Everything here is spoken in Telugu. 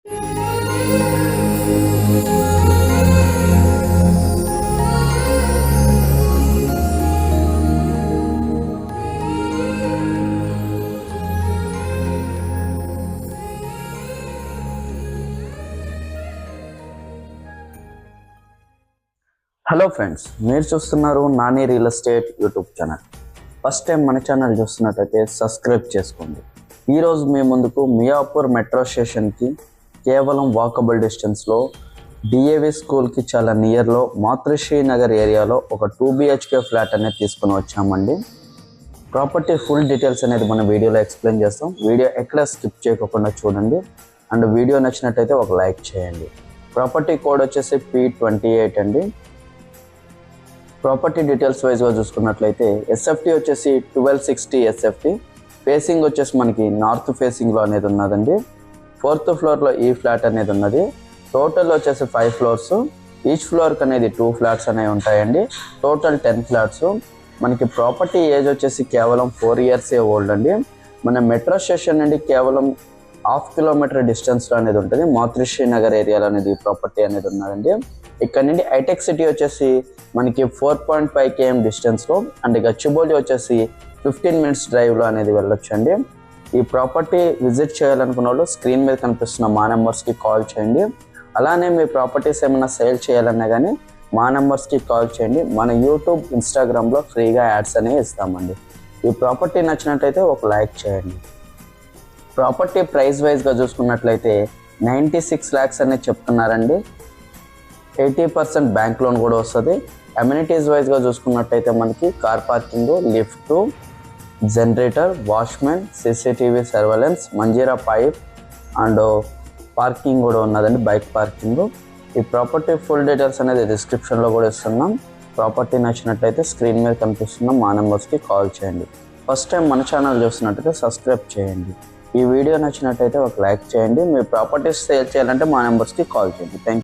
హలో ఫ్రెండ్స్, మీరు చూస్తున్నారు Nani real estate YouTube channel. First time మన ఛానల్ చూస్తున్నట్టయితే సబ్స్క్రైబ్ చేసుకోండి. ఈరోజు మీ ముందుకు మియాపూర్ మెట్రో స్టేషన్కి కేవలం వాకబుల్ డిస్టెన్స్లో డిఏవి స్కూల్కి చాలా నియర్లో మాతృశ్రీ నగర్ ఏరియాలో ఒక 2 BHK ఫ్లాట్ అనేది తీసుకుని వచ్చామండి. ప్రాపర్టీ ఫుల్ డీటెయిల్స్ అనేది మన వీడియోలో ఎక్స్ప్లెయిన్ చేస్తాం. వీడియో ఎక్కడ స్కిప్ చేయకుండా చూడండి. అండ్ వీడియో నచ్చినట్టయితే ఒక లైక్ చేయండి. ప్రాపర్టీ కోడ్ వచ్చేసి P28 అండి. ప్రాపర్టీ డీటెయిల్స్ వైజ్గా చూసుకున్నట్లయితే ఎస్ఎఫ్టీ వచ్చేసి 1260 ఎస్ఎఫ్టీ. ఫేసింగ్ వచ్చేసి మనకి నార్త్ ఫేసింగ్లో అనేది ఉన్నదండి. 4th ఫ్లోర్లో ఈ ఫ్లాట్ అనేది ఉన్నది. టోటల్ వచ్చేసి 5 ఫ్లోర్స్. ఈచ్ ఫ్లోర్కి అనేది 2 ఫ్లాట్స్ అనేవి ఉంటాయండి. Total 10 flats. మనకి ప్రాపర్టీ ఏజ్ వచ్చేసి కేవలం 4 years ఓల్డ్ అండి. మన మెట్రో స్టేషన్ నుండి కేవలం 1/2 kilometer డిస్టెన్స్లో అనేది ఉంటుంది. మాతృశ్రీ నగర్ ఏరియాలో అనేది ప్రాపర్టీ అనేది ఉన్నదండి. ఇక్కడ నుండి హైటెక్ సిటీ వచ్చేసి మనకి 4.5 km డిస్టెన్స్లో, అండ్ గచ్చిబౌలి వచ్చేసి 15 minutes డ్రైవ్లో అనేది వెళ్ళొచ్చు అండి. ఈ ప్రాపర్టీ విజిట్ చేయాలనుకున్న వాళ్ళు స్క్రీన్ మీద కనిపిస్తున్న మా నెంబర్స్కి కాల్ చేయండి. అలానే మీ ప్రాపర్టీస్ ఏమైనా సేల్ చేయాలన్నా కానీ మా నెంబర్స్కి కాల్ చేయండి. మన యూట్యూబ్, ఇన్స్టాగ్రామ్లో ఫ్రీగా యాడ్స్ అనేవి ఇస్తామండి. ఈ ప్రాపర్టీ నచ్చినట్టయితే ఒక లైక్ చేయండి. ప్రాపర్టీ ప్రైస్ వైజ్గా చూసుకున్నట్లయితే 96 lakhs అనేది చెప్తున్నారండి. 80% బ్యాంక్ లోన్ కూడా వస్తుంది. అమ్యూనిటీస్ వైజ్గా చూసుకున్నట్టయితే మనకి car parking, lift, generator, watchmen, CCTV surveillance, Manjira pipe and parking కూడా ఉన్నదండి, బైక్ పార్కింగ్. ఈ ప్రాపర్టీ ఫుల్ డీటెయిల్స్ అనేది డిస్క్రిప్షన్లో కూడా ఇస్తున్నాం. ప్రాపర్టీ నచ్చినట్లయితే స్క్రీన్ మీద కనిపిస్తున్న మా నెంబర్స్కి కాల్ చేయండి. ఫస్ట్ టైం మన ఛానల్ చూస్తున్నట్టయితే సబ్స్క్రైబ్ చేయండి. ఈ వీడియో నచ్చినట్టయితే ఒక లైక్ చేయండి. మీ ప్రాపర్టీస్ సేల్ చేయాలంటే మా నెంబర్స్కి కాల్ చేయండి. Thank you.